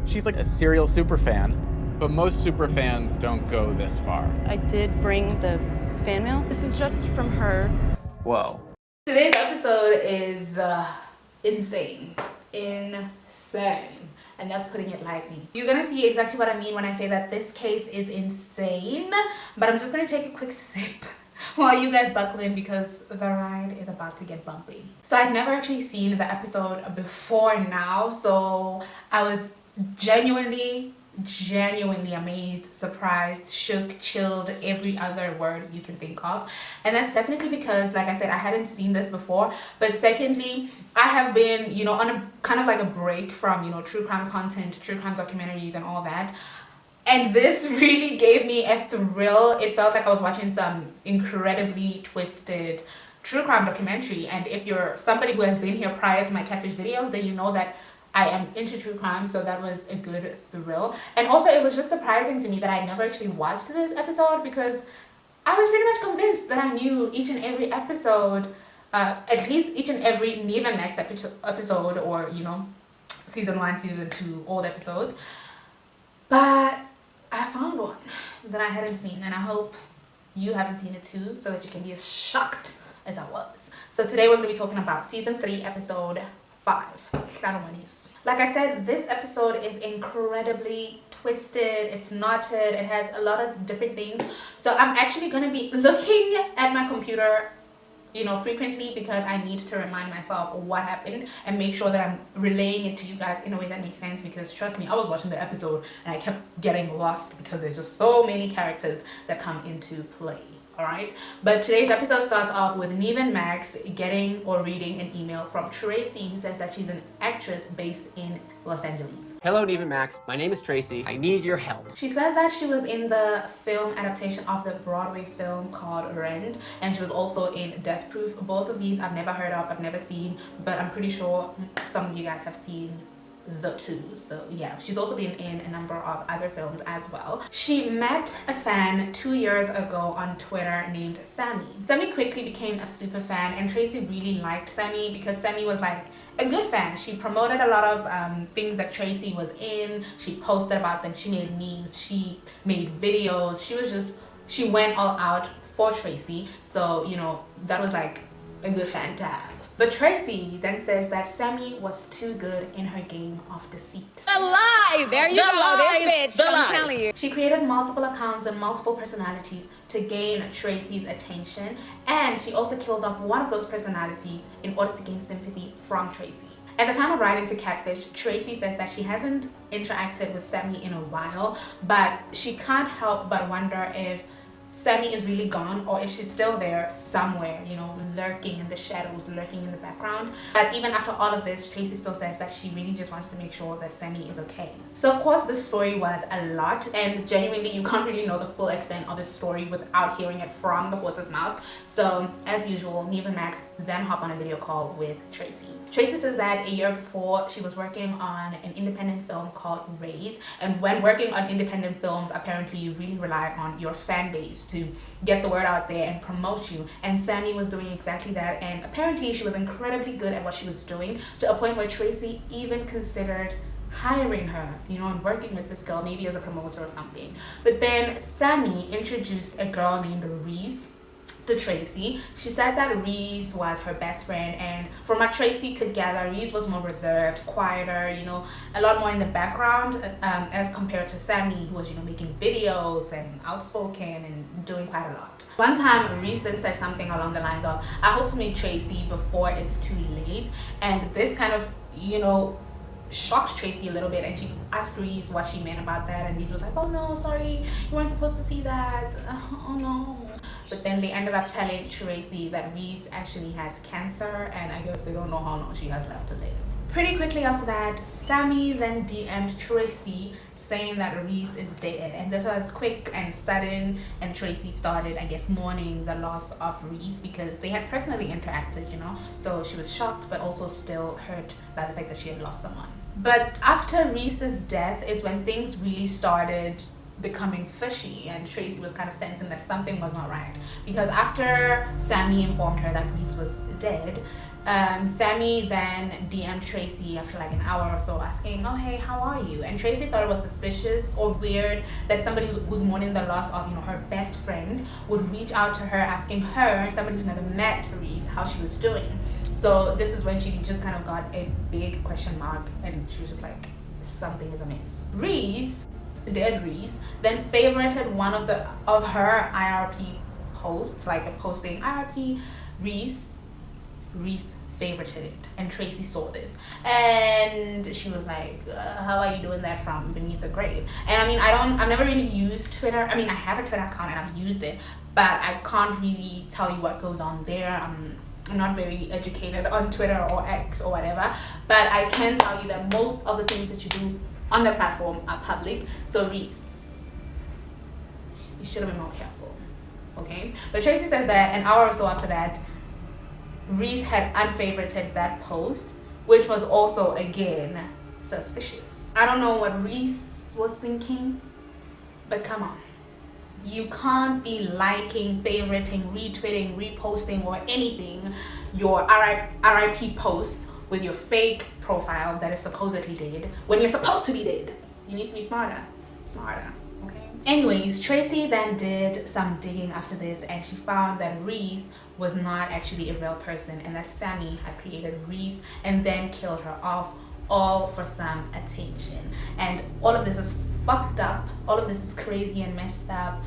She's like a serial super fan, but most super fans don't go this far. I did bring the fan mail. This is just from her. Whoa. Today's episode is insane. Insane. And that's putting it lightly. You're gonna see exactly what I mean when I say that this case is insane. But I'm just gonna take a quick sip while you guys buckle in because the ride is about to get bumpy. So I'd never actually seen the episode before now, so I was genuinely amazed, surprised, shook, chilled, every other word you can think of. And that's definitely because, like I said, I hadn't seen this before. But secondly, I have been, you know, on a kind of like a break from, you know, true crime content, true crime documentaries and all that. And this really gave me a thrill. It felt like I was watching some incredibly twisted true crime documentary. And if you're somebody who has been here prior to my Catfish videos, then you know that I am into true crime, so that was a good thrill. And also it was just surprising to me that I never actually watched this episode because I was pretty much convinced that I knew each and every episode, at least each and every Neva Max episode, or, you know, season 1, season 2, old episodes. But I found one that I hadn't seen, and I hope you haven't seen it too, so that you can be as shocked as I was. So today we're going to be talking about season 3, episode 5. Like I said, this episode is incredibly twisted, it's knotted, it has a lot of different things. So I'm actually going to be looking at my computer, you know, frequently because I need to remind myself what happened and make sure that I'm relaying it to you guys in a way that makes sense, because trust me, I was watching the episode and I kept getting lost because there's just so many characters that come into play. Alright, but today's episode starts off with Neve and Max getting or reading an email from Tracie, who says that she's an actress based in Los Angeles. Hello, Neve and Max. My name is Tracie. I need your help. She says that she was in the film adaptation of the Broadway film called Rent, and she was also in Death Proof. Both of these I've never heard of, I've never seen, but I'm pretty sure some of you guys have seen the two. So yeah, she's also been in a number of other films as well. She met a fan 2 years ago on Twitter named Sammie. Sammie quickly became a super fan, and Tracie really liked Sammie because Sammie was like a good fan. She promoted a lot of things that Tracie was in. She posted about them, she made memes, she made videos. She went all out for Tracie. So, you know, that was like a good fan to have. But Tracie then says that Sammie was too good in her game of deceit. The lies! There you go, this bitch, I'm telling you. She created multiple accounts and multiple personalities to gain Tracie's attention, and she also killed off one of those personalities in order to gain sympathy from Tracie. At the time of writing to Catfish, Tracie says that she hasn't interacted with Sammie in a while, but she can't help but wonder if Sammie is really gone or if she's still there somewhere, you know, lurking in the shadows, lurking in the background. But even after all of this, Tracie still says that she really just wants to make sure that Sammie is okay. So of course this story was a lot, and genuinely you can't really know the full extent of the story without hearing it from the horse's mouth. So as usual, Neve and Max then hop on a video call with Tracie. Tracie says that a year before she was working on an independent film called Reese, and when working on independent films, apparently you really rely on your fan base to get the word out there and promote you, and Sammie was doing exactly that, and apparently she was incredibly good at what she was doing to a point where Tracie even considered hiring her, you know, and working with this girl, maybe as a promoter or something. But then Sammie introduced a girl named Reese to Tracie. She said that Reese was her best friend, and from what Tracie could gather, Reese was more reserved, quieter, you know, a lot more in the background as compared to Sammie, who was, you know, making videos and outspoken and doing quite a lot. One time Reese then said something along the lines of, I hope to meet Tracie before it's too late, and this kind of, you know, shocked Tracie a little bit, and she asked Reese what she meant about that, and Reese was like, oh no, sorry, you weren't supposed to see that, oh no. But then they ended up telling Tracie that Reese actually has cancer, and I guess they don't know how long she has left to live. Pretty quickly after that, Sammie then DM'd Tracie saying that Reese is dead, and this was quick and sudden, and Tracie started, I guess, mourning the loss of Reese because they had personally interacted, you know, so she was shocked but also still hurt by the fact that she had lost someone. But after Reese's death is when things really started becoming fishy, and Tracie was kind of sensing that something was not right, because after Sammie informed her that Reese was dead, Sammie then DM'd Tracie after like an hour or so asking, oh hey, how are you? And Tracie thought it was suspicious or weird that somebody who's mourning the loss of, you know, her best friend would reach out to her asking her, somebody who's never met Reese, how she was doing. So this is when she just kind of got a big question mark and she was just like, something is amiss. Reese, dead Reese, then favorited one of her IRP posts, like posting IRP Reese favorited it, and Tracie saw this and she was like, how are you doing that from beneath the grave? And I mean, I've never really used Twitter. I mean, I have a Twitter account and I've used it, but I can't really tell you what goes on there. I'm not very educated on Twitter or X or whatever, but I can tell you that most of the things that you do on the platform are public. So Reese, you should have been more careful, okay? But Tracie says that an hour or so after that, Reese had unfavorited that post, which was also again suspicious. I don't know what Reese was thinking, but come on. You can't be liking, favoriting, retweeting, reposting, or anything your RIP post with your fake profile that is supposedly dead when you're supposed to be dead. You need to be smarter, okay? Anyways, Tracie then did some digging after this and she found that Reese was not actually a real person and that Sammie had created Reese and then killed her off, all for some attention. And all of this is fucked up, all of this is crazy and messed up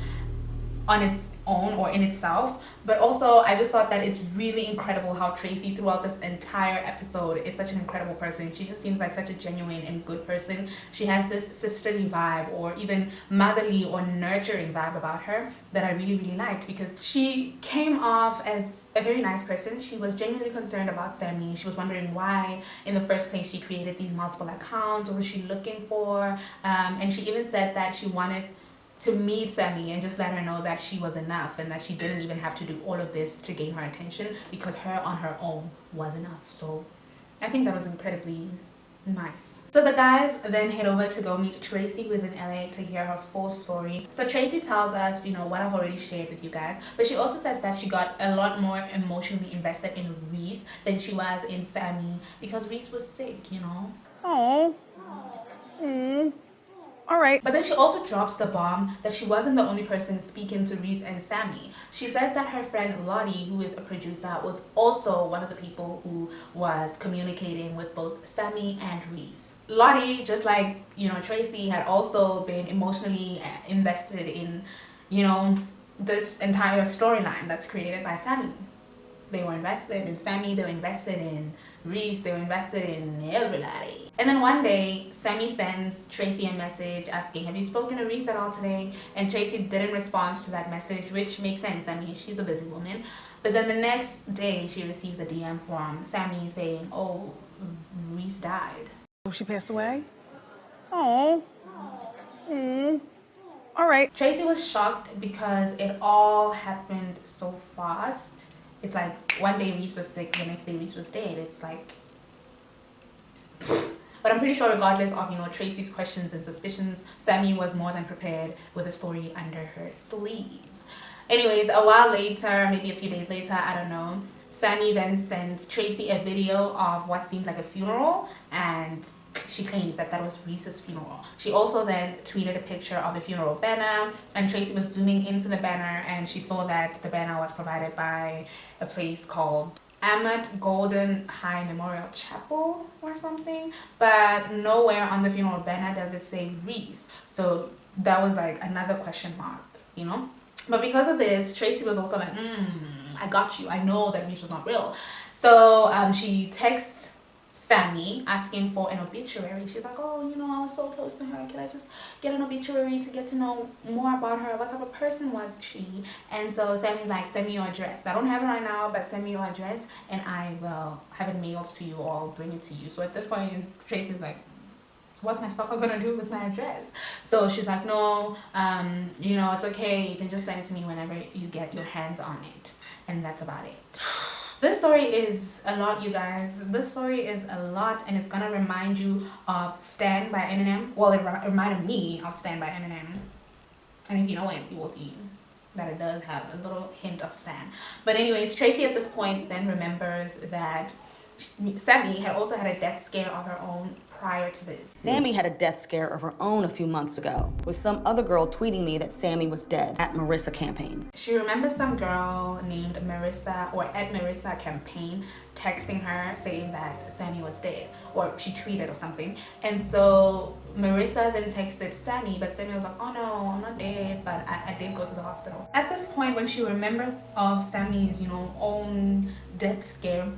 on its own or in itself, but also I just thought that it's really incredible how Tracie throughout this entire episode is such an incredible person. She just seems like such a genuine and good person. She has this sisterly vibe or even motherly or nurturing vibe about her that I really liked, because she came off as a very nice person. She was genuinely concerned about Sammie. She was wondering why in the first place she created these multiple accounts. What was she looking for? And she even said that she wanted to meet Sammie and just let her know that she was enough and that she didn't even have to do all of this to gain her attention, because her on her own was enough. So I think that was incredibly nice. So the guys then head over to go meet Tracie, who is in LA, to hear her full story. So Tracie tells us, you know, what I've already shared with you guys, but she also says that she got a lot more emotionally invested in Reese than she was in Sammie, because Reese was sick, you know. Oh. All right. But then she also drops the bomb that she wasn't the only person speaking to Reese and Sammie. She says that her friend Lottie, who is a producer, was also one of the people who was communicating with both Sammie and Reese. Lottie, just like, you know, Tracie, had also been emotionally invested in, you know, this entire storyline that's created by Sammie. They were invested in Sammie, they were invested in Reese, they were invested in everybody. And then one day, Sammie sends Tracie a message asking, have you spoken to Reese at all today? And Tracie didn't respond to that message, which makes sense. I mean, she's a busy woman. But then the next day, she receives a DM from Sammie saying, oh, Reese died. Oh, she passed away? Oh. All right. Tracie was shocked because it all happened so fast. It's like one day Reese was sick, the next day Reese was dead. It's like... But I'm pretty sure regardless of, you know, Tracie's questions and suspicions, Sammie was more than prepared with a story under her sleeve. Anyways, a while later, maybe a few days later, I don't know, Sammie then sends Tracie a video of what seemed like a funeral, and she claimed that that was Reese's funeral. She also then tweeted a picture of a funeral banner, and Tracie was zooming into the banner and she saw that the banner was provided by a place called Amet Golden High Memorial Chapel or something, but nowhere on the funeral banner does it say Reese. So that was like another question mark, you know? But because of this, Tracie was also like, I got you. I know that Reese was not real. So she texts Sammie asking for an obituary. She's like, oh, you know, I was so close to her. Can I just get an obituary to get to know more about her? What type of person was she? And so Sammie's like, send me your address. I don't have it right now, but send me your address and I will have it mailed to you or I'll bring it to you. So at this point, Tracie's like, what's my stalker gonna do with my address? So she's like, no, you know, it's okay. You can just send it to me whenever you get your hands on it. And that's about it. This story is a lot, you guys. This story is a lot, and it's gonna remind you of Stan by Eminem. Well, it reminded me of Stan by Eminem. And if you know it, you will see that it does have a little hint of Stan. But anyways, Tracie at this point then remembers that Sammie had also had a death scare of her own prior to this. Sammie had a death scare of her own a few months ago, with some other girl tweeting me that Sammie was dead at Marissa campaign. She remembers some girl named Marissa, or at Marissa campaign, texting her saying that Sammie was dead, or she tweeted or something. And so Marissa then texted Sammie, but Sammie was like, oh no, I'm not dead, but I did go to the hospital. At this point, when she remembers of Sammie's, own death scare,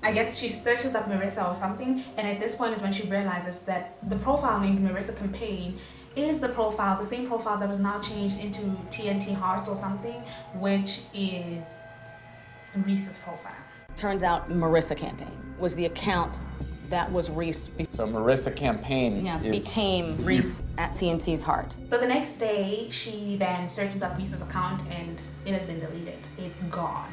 I guess she searches up Marissa or something, and at this point is when she realizes that the profile named Marissa Campaign is the same profile that was now changed into TNT Hearts or something, which is Reese's profile. Turns out Marissa campaign was the account that was Reese. So Marissa campaign became Reese at TNT's Heart. So the next day, she then searches up Reese's account and it has been deleted. It's gone.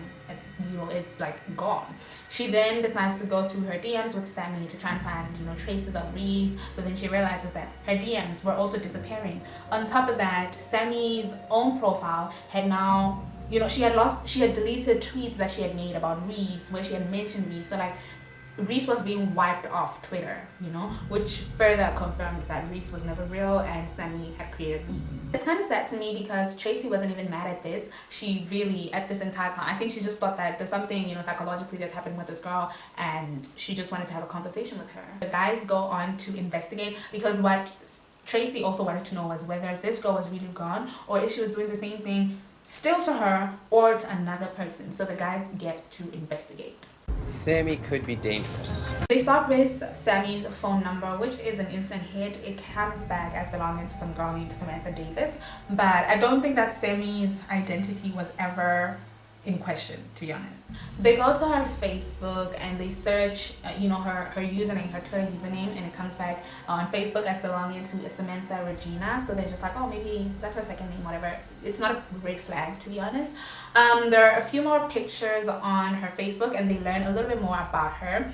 It's like gone. She then decides to go through her DMs with Sammie to try and find, traces of Reese, but then she realizes that her DMs were also disappearing. On top of that, Sammie's own profile had now, she had deleted tweets that she had made about Reese, where she had mentioned Reese. So Reese was being wiped off Twitter, which further confirmed that Reese was never real and Sammie had created Reese. It's kind of sad to me because Tracie wasn't even mad at this. She really, at this entire time, I think she just thought that there's something, psychologically that's happening with this girl, and she just wanted to have a conversation with her. The guys go on to investigate because what Tracie also wanted to know was whether this girl was really gone or if she was doing the same thing still to her or to another person. So the guys get to investigate. Sammie could be dangerous. They start with Sammie's phone number, which is an instant hit. It comes back as belonging to some girl named Samantha Davis, but I don't think that Sammie's identity was ever in question, to be honest. They go to her Facebook and they search, her username, her Twitter username, and it comes back on Facebook as belonging to Samantha Regina. So they're just like, oh, maybe that's her second name, whatever. It's not a red flag, to be honest. There are a few more pictures on her Facebook and they learn a little bit more about her.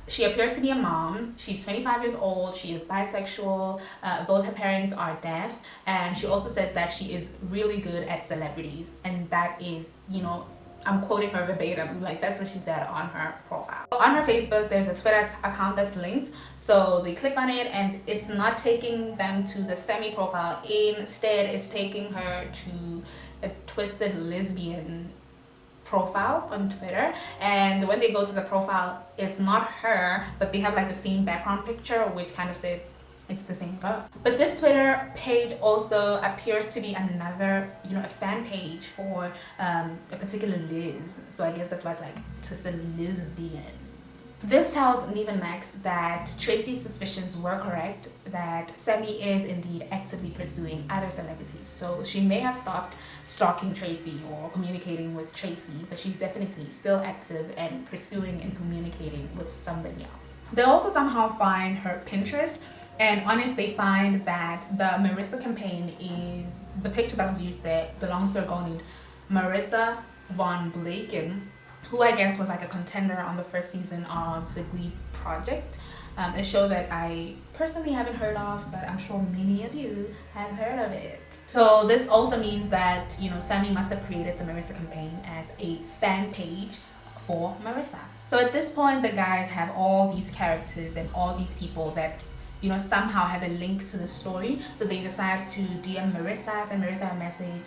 She appears to be a mom. She's 25 years old. She is bisexual. Both her parents are deaf. And she also says that she is really good at celebrities. And that is, I'm quoting her verbatim, that's what she said on her profile. On her Facebook, there's a Twitter account that's linked. So they click on it and it's not taking them to the Sammie profile. Instead, it's taking her to a twisted lesbian profile on Twitter, and when they go to the profile, it's not her, but they have the same background picture, which kind of says it's the same girl. But this Twitter page also appears to be another, a fan page for a particular Liz. So I guess that was twisted lesbian. This tells Neve and Max that Tracie's suspicions were correct, that Sammie is indeed actively pursuing other celebrities. So she may have stopped stalking Tracie or communicating with Tracie, but she's definitely still active and pursuing and communicating with somebody else. They also somehow find her Pinterest, and on it they find that the Marissa campaign is, the picture that was used there belongs to a girl named Marissa Von Blaken, who I guess was a contender on the first season of the Glee project. A show that I personally haven't heard of, but I'm sure many of you have heard of it. So this also means that, Sammie must have created the Marissa campaign as a fan page for Marissa. So at this point, the guys have all these characters and all these people that, somehow have a link to the story. So they decide to DM Marissa, send Marissa a message,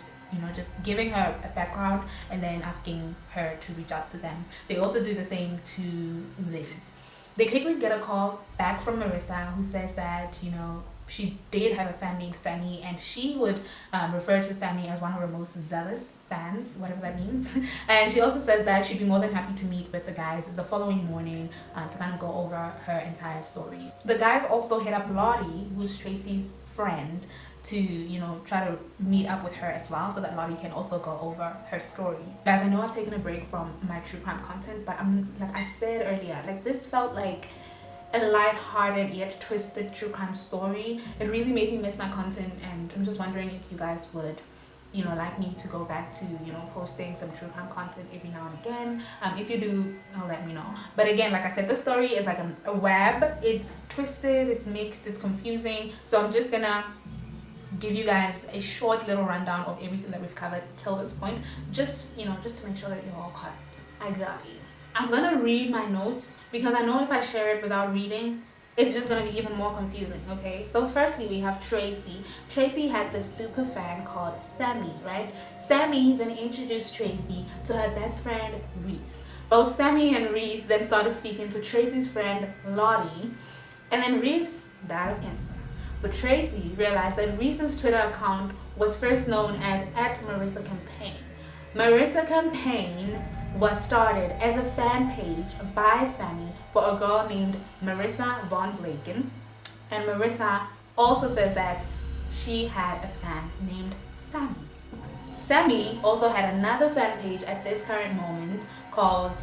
just giving her a background and then asking her to reach out to them. They also do the same to Liz. They quickly get a call back from Marissa, who says that, she did have a fan named Sammie, and she would refer to Sammie as one of her most zealous fans, whatever that means. And she also says that she'd be more than happy to meet with the guys the following morning to kind of go over her entire story. The guys also hit up Lottie, who's Tracie's friend, to try to meet up with her as well, so that Lottie can also go over her story. Guys, I know I've taken a break from my true crime content, but like I said earlier, this felt like a light-hearted yet twisted true crime story. It really made me miss my content, and I'm just wondering if you guys would like me to go back to posting some true crime content every now and again. If you do, let me know. But again, like I said, the story is like a web. It's twisted, it's mixed, it's confusing. So I'm just gonna give you guys a short little rundown of everything that we've covered till this point, just to make sure that you're all caught. I got you. I'm gonna read my notes because I know if I share it without reading, it's just gonna be even more confusing, okay? So firstly, we have Tracie. Tracie had this super fan called Sammie, right? Sammie then introduced Tracie to her best friend, Reese. Both Sammie and Reese then started speaking to Tracie's friend, Lottie, and then Reese died of cancer. But Tracie realized that Reese's Twitter account was first known as @MarissaCampaign. Marissa Campaign was started as a fan page by Sammie for a girl named Marissa Von Blaken, and Marissa also says that she had a fan named Sammie. Sammie also had another fan page at this current moment called,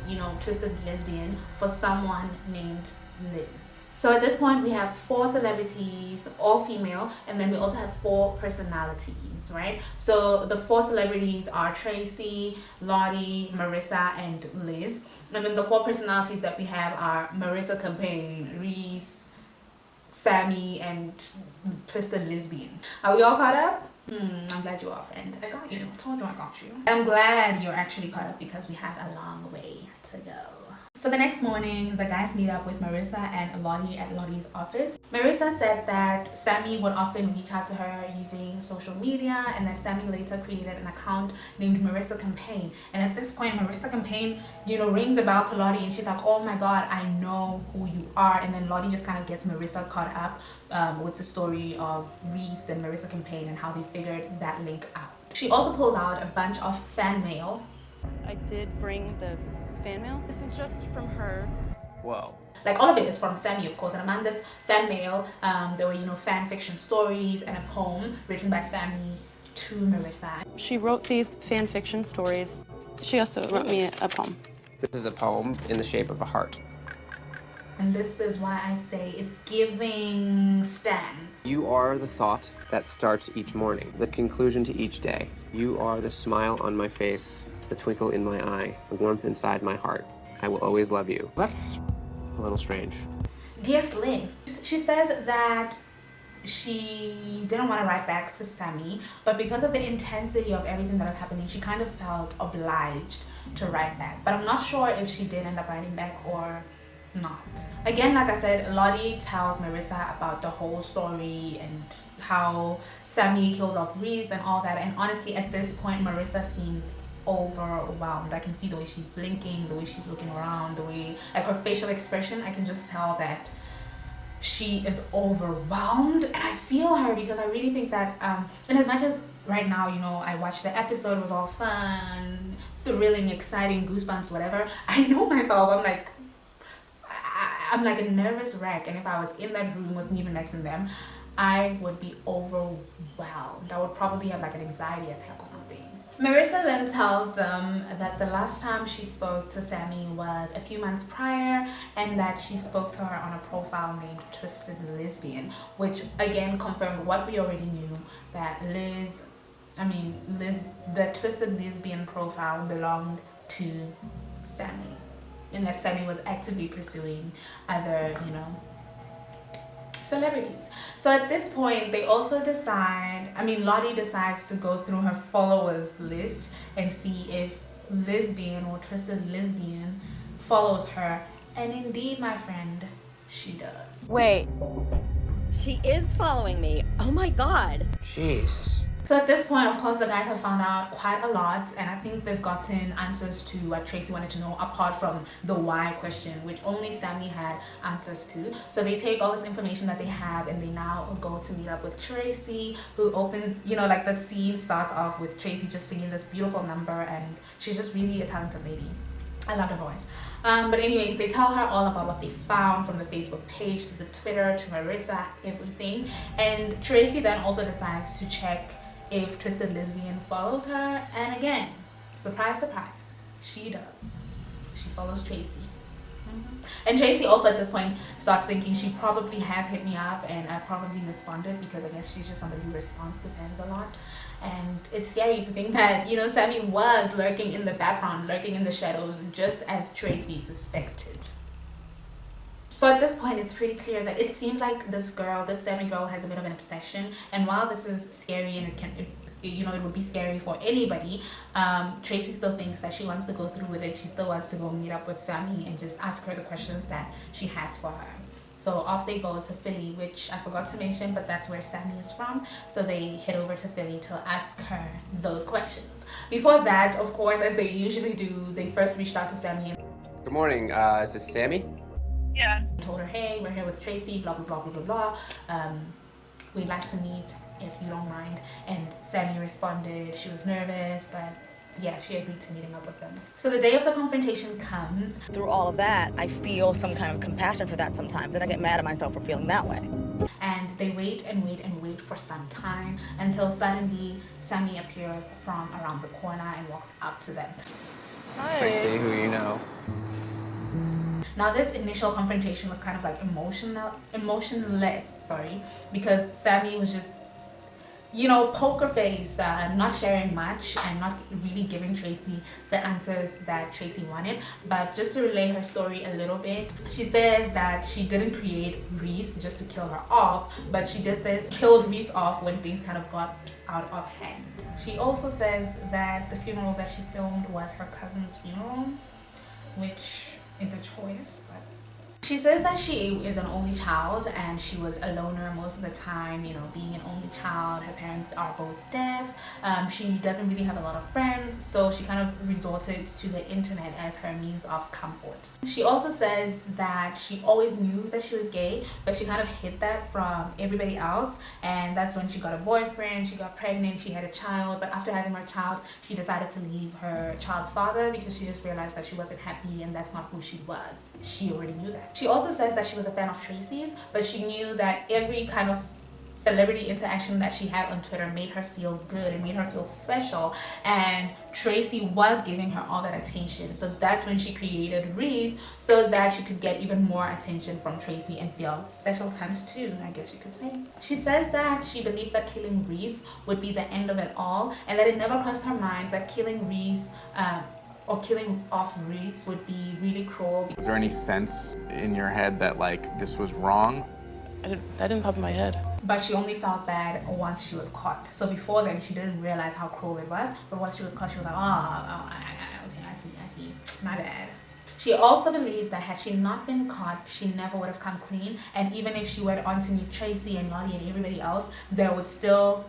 Twisted Lesbian for someone named Liz. So at this point we have 4 celebrities, all female, and then we also have 4 personalities, right? So the 4 celebrities are Tracie, Lottie, Marissa, and Liz. And then the 4 personalities that we have are Marissa Campaign, Reese, Sammie, and Twisted Lesbian. Are we all caught up? I'm glad you are, friend. I got you. I told you I got you. I'm glad you're actually caught up because we have a long way to go. So the next morning, the guys meet up with Marissa and Lottie at Lottie's office. Marissa said that Sammie would often reach out to her using social media, and that Sammie later created an account named Marissa Campaign. And at this point, Marissa Campaign, rings a bell to Lottie, and she's like, oh my god, I know who you are. And then Lottie just kind of gets Marissa caught up with the story of Reese and Marissa Campaign and how they figured that link out. She also pulls out a bunch of fan mail. I did bring the fan mail. This is just from her. Whoa. Like, all of it is from Sammie, of course, and among this fan mail, there were, fan fiction stories and a poem written by Sammie to Marissa. She wrote these fan fiction stories. She also wrote me a poem. This is a poem in the shape of a heart. And this is why I say it's giving Stan. You are the thought that starts each morning, the conclusion to each day. You are the smile on my face, the twinkle in my eye, the warmth inside my heart. I will always love you. That's a little strange. Dear Sling, she says that she didn't want to write back to Sammie, but because of the intensity of everything that was happening, she kind of felt obliged to write back. But I'm not sure if she did end up writing back or not. Again, like I said, Lottie tells Marissa about the whole story and how Sammie killed off Reese and all that, and honestly at this point Marissa seems overwhelmed. I can see the way she's blinking, the way she's looking around, the way, like, her facial expression. I can just tell that she is overwhelmed, and I feel her because I really think that and as much as right now, I watched the episode, it was all fun, thrilling, exciting, goosebumps, whatever, I know myself, I'm like a nervous wreck, and if I was in that room with even next to them, I would be overwhelmed. I would probably have like an anxiety attack or something. Marissa then tells them that the last time she spoke to Sammie was a few months prior, and that she spoke to her on a profile named Twisted Lesbian, which again confirmed what we already knew, that Liz, the Twisted Lesbian profile belonged to Sammie, and that Sammie was actively pursuing other, celebrities. So at this point, they also decide, Lottie decides to go through her followers list and see if Lesbian or Twisted Lesbian follows her. And indeed, my friend, she does. Wait, she is following me. Oh my god. Jesus. So at this point, of course, the guys have found out quite a lot, and I think they've gotten answers to what Tracie wanted to know, apart from the why question, which only Sammie had answers to. So they take all this information that they have, and they now go to meet up with Tracie, who opens, like the scene starts off with Tracie just singing this beautiful number, and she's just really a talented lady. I love her voice. But anyways, they tell her all about what they found, from the Facebook page to the Twitter to Marissa, everything. And Tracie then also decides to check if Twisted Lesbian follows her, and again, surprise, surprise, she does. She follows Tracie. And Tracie also at this point starts thinking she probably has hit me up, and I probably responded, because I guess she's just somebody who responds to fans a lot. And it's scary to think that, Sammie was lurking in the background, lurking in the shadows, just as Tracie suspected. So at this point, it's pretty clear that it seems like this Sammie girl has a bit of an obsession. And while this is scary and you know, it would be scary for anybody, Tracie still thinks that she wants to go through with it. She still wants to go meet up with Sammie and just ask her the questions that she has for her. So off they go to Philly, which I forgot to mention, but that's where Sammie is from. So they head over to Philly to ask her those questions. Before that, of course, as they usually do, they first reached out to Sammie. Good morning, is this Sammie? Yeah. Told her, hey, we're here with Tracie, blah, blah, blah, blah, blah, blah. We'd like to meet if you don't mind. And Sammie responded, she was nervous, but yeah, she agreed to meeting up with them. So the day of the confrontation comes. Through all of that, I feel some kind of compassion for that sometimes, and I get mad at myself for feeling that way. And they wait and wait and wait for some time until suddenly Sammie appears from around the corner and walks up to them. I see who you know. Now this initial confrontation was kind of like emotionless, because Sammie was just, you know, poker face, not sharing much and not really giving Tracie the answers that Tracie wanted. But just to relay her story a little bit, she says that she didn't create Reese just to kill her off, but she killed Reese off when things kind of got out of hand. She also says that the funeral that she filmed was her cousin's funeral, which is a choice, but she says that she is an only child and she was a loner most of the time, you know, being an only child. Her parents are both deaf. She doesn't really have a lot of friends, so she kind of resorted to the internet as her means of comfort. She also says that she always knew that she was gay, but she kind of hid that from everybody else, and that's when she got a boyfriend, she got pregnant, she had a child, but after having her child, she decided to leave her child's father because she just realized that she wasn't happy and that's not who she was. She already knew that. She also says that she was a fan of Tracie's, but she knew that every kind of celebrity interaction that she had on Twitter made her feel good and made her feel special, and Tracie was giving her all that attention. So that's when she created Reese, so that she could get even more attention from Tracie and feel special times two, I guess you could say. She says that she believed that killing Reese would be the end of it all, and that it never crossed her mind that killing Reese or killing off Reese would be really cruel. Was there any sense in your head that like this was wrong? That didn't pop in my head. But she only felt bad once she was caught. So before then, she didn't realize how cruel it was. But once she was caught, she was like, okay, I see, my bad. She also believes that had she not been caught, she never would have come clean. And even if she went on to meet Tracie and Lottie and everybody else, there would still,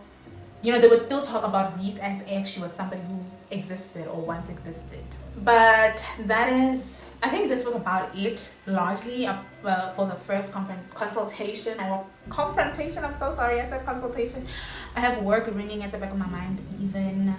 you know, they would still talk about Reese as if she was somebody who existed or once existed. But that is, I think this was about it, largely for the first consultation or confrontation. I'm so sorry, I said consultation. I have work ringing at the back of my mind, even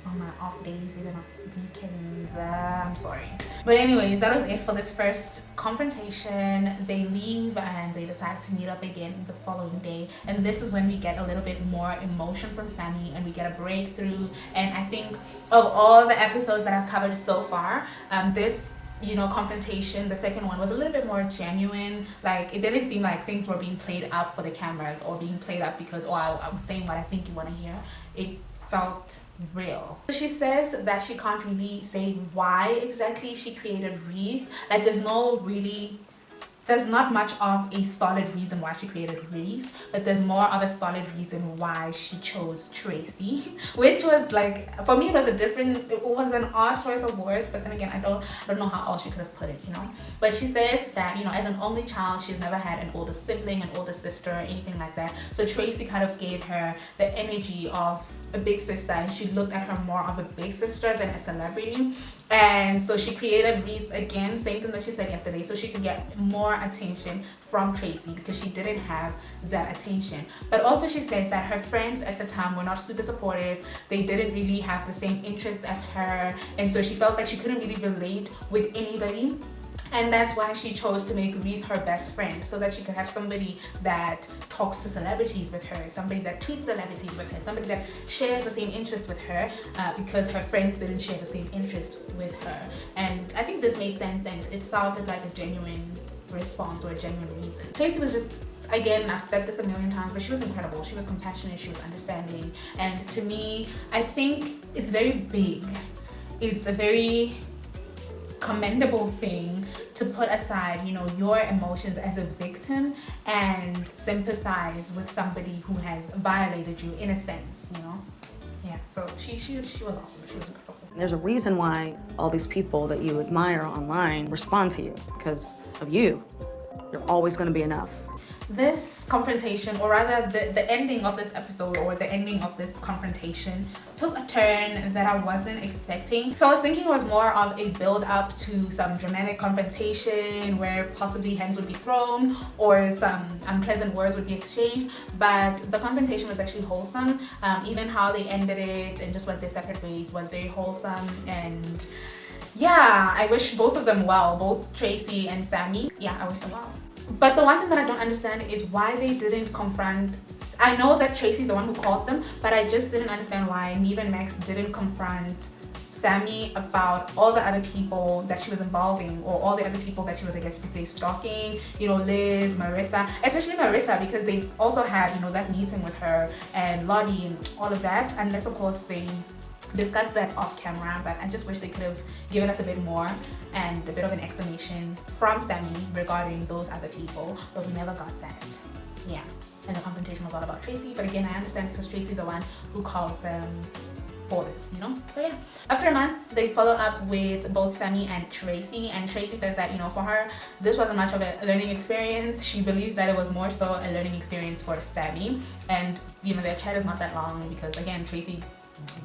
on my off days, even on weekends. I'm sorry. But anyways, that was it for this first confrontation. They leave and they decide to meet up again the following day. And this is when we get a little bit more emotion from Sammie and we get a breakthrough. And I think of all the episodes that I've covered so far, this, you know, confrontation, the second one, was a little bit more genuine. Like, it didn't seem like things were being played up for the cameras or being played up because, oh, I'm saying what I think you want to hear. It felt real. She says that she can't really say why exactly she created Reese. Like, there's not much of a solid reason why she created Reese, but there's more of a solid reason why she chose Tracie, which was like, for me, it was an odd choice of words, but then again, I don't know how else she could have put it, you know. But she says that, you know, as an only child, she's never had an older sibling, an older sister, or anything like that. So Tracie kind of gave her the energy of a big sister, and she looked at her more of a big sister than a celebrity. And so she created Reese again, same thing that she said yesterday, so she could get more attention from Tracie because she didn't have that attention. But also she says that her friends at the time were not super supportive. They didn't really have the same interests as her, and so she felt like she couldn't really relate with anybody. And that's why she chose to make Reese her best friend, so that she could have somebody that talks to celebrities with her, somebody that tweets celebrities with her, somebody that shares the same interests with her, because her friends didn't share the same interest with her. And I think this made sense, and it sounded like a genuine response or a genuine reason. Tracie was just, again, I've said this a million times, but she was incredible. She was compassionate, she was understanding, and to me, I think it's very big. It's a very commendable thing to put aside, you know, your emotions as a victim and sympathize with somebody who has violated you in a sense, you know. Yeah, so she was awesome. She was incredible. There's a reason why all these people that you admire online respond to you, because of you. You're always going to be enough. This confrontation, or rather the ending of this episode, or the ending of this confrontation, took a turn that I wasn't expecting. So I was thinking it was more of a build up to some dramatic confrontation where possibly hands would be thrown or some unpleasant words would be exchanged, but the confrontation was actually wholesome. Even how they ended it and just went their separate ways was very wholesome. And yeah, I wish both of them well, both Tracie and Sammie. Yeah, I wish them well. But the one thing that I don't understand is why they didn't confront. I know that Tracie's the one who called them, but I just didn't understand why Neve and Max didn't confront Sammie about all the other people that she was involving, or all the other people that she was, I guess you could say, stalking. You know, Liz, Marissa, especially Marissa, because they also had, you know, that meeting with her and Lottie and all of that. Unless, of course, they discussed that off camera, but I just wish they could have given us a bit more and a bit of an explanation from Sammie regarding those other people, but we never got that. Yeah, and the confrontation was all about Tracie, but again, I understand because Tracie's the one who called them for this, you know? So yeah. After a month, they follow up with both Sammie and Tracie, and Tracie says that, you know, for her, this wasn't much of a learning experience. She believes that it was more so a learning experience for Sammie, and, you know, their chat is not that long because, again, Tracie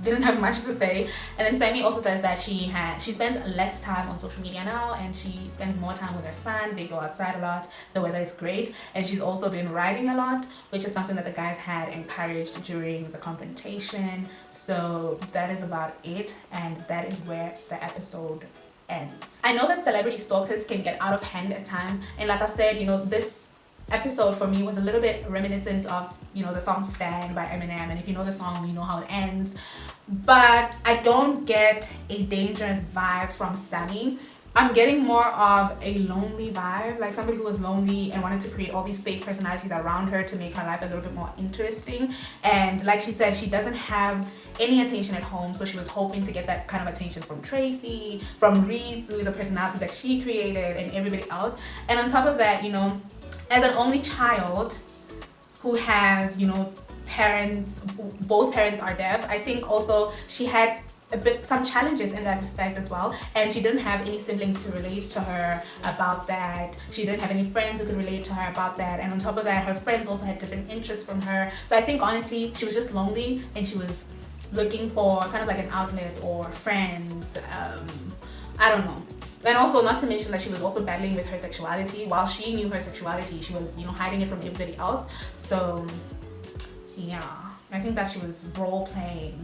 didn't have much to say. And then Sammie also says that she spends less time on social media now, and she spends more time with her son. They go outside a lot, the weather is great, and she's also been writing a lot, which is something that the guys had encouraged during the confrontation. So that is about it, and that is where the episode ends. I know that celebrity stalkers can get out of hand at times, and like I said, you know, this episode for me was a little bit reminiscent of, you know, the song Stand by Eminem, and if you know the song, you know how it ends. But I don't get a dangerous vibe from Sammie. I'm getting more of a lonely vibe, like somebody who was lonely and wanted to create all these fake personalities around her to make her life a little bit more interesting. And like she said, she doesn't have any attention at home, so she was hoping to get that kind of attention from Tracie, from Reese, who is a personality that she created, and everybody else. And on top of that, you know, as an only child who has, you know, parents, both parents are deaf, I think also she had some challenges in that respect as well, and she didn't have any siblings to relate to her about that. She didn't have any friends who could relate to her about that, and on top of that, her friends also had different interests from her. So I think honestly she was just lonely, and she was looking for kind of like an outlet or friends. I don't know. And also, not to mention that she was also battling with her sexuality. While she knew her sexuality, she was, you know, hiding it from everybody else. So yeah, I think that she was role playing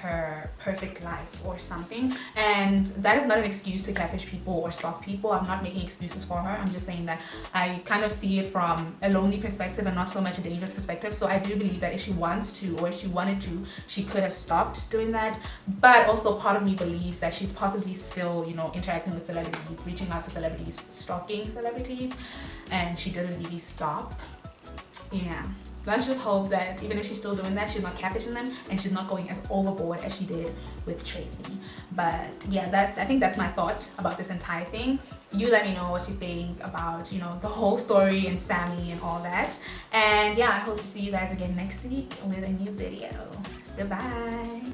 her perfect life or something, and that is not an excuse to catfish people or stalk people. I'm not making excuses for her. I'm just saying that I kind of see it from a lonely perspective and not so much a dangerous perspective. So I do believe that if she wants to, or if she wanted to, she could have stopped doing that. But also part of me believes that she's possibly still, you know, interacting with celebrities, reaching out to celebrities, stalking celebrities, and she didn't really stop. Yeah. Let's just hope that even if she's still doing that, she's not catfishing them and she's not going as overboard as she did with Tracie. But yeah, I think that's my thought about this entire thing. You let me know what you think about, you know, the whole story and Sammie and all that. And yeah, I hope to see you guys again next week with a new video. Goodbye.